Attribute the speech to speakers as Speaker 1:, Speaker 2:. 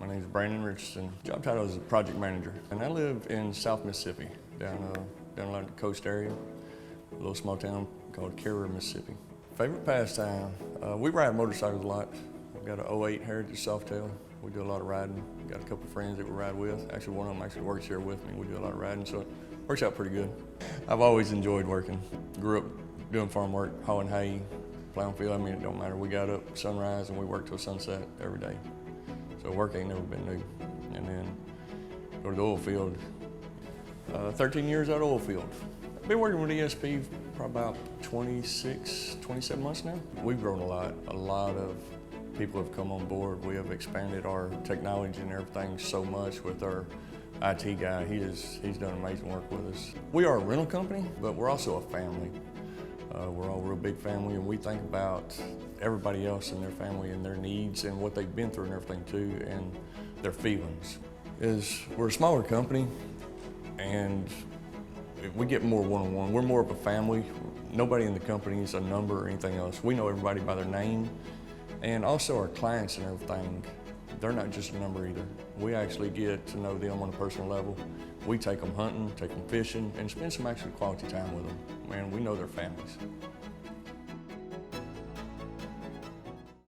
Speaker 1: name is Brandon Richardson. Job title is a project manager, and I live in South Mississippi, down along the coast area, a little small town called Carrier, Mississippi. Favorite pastime? We ride motorcycles a lot. I've got an '08 Heritage Softail. We do a lot of riding. Got a couple of friends that we ride with. Actually, one of them actually works here with me. We do a lot of riding, so it works out pretty good. I've always enjoyed working. Grew up doing farm work, hauling hay, plowing field. I mean, it don't matter. We got up sunrise and we worked till sunset every day. So work ain't never been new. And then go to the oil field. 13 years out of oil field. I've been working with ESP probably about 26, 27 months now. We've grown a lot. A lot of people have come on board. We have expanded our technology and everything so much with our IT guy. He's done amazing work with us. We are a rental company, but we're also a family. We're all a real big family, and we think about everybody else and their family and their needs and what they've been through and everything too, and their feelings. We're a smaller company, and we get more one-on-one. We're more of a family. Nobody in the company is a number or anything else. We know everybody by their name, and also our clients and everything. They're not just a number either. We actually get to know them on a personal level. We take them hunting, take them fishing, and spend some actual quality time with them. Man, we know their families.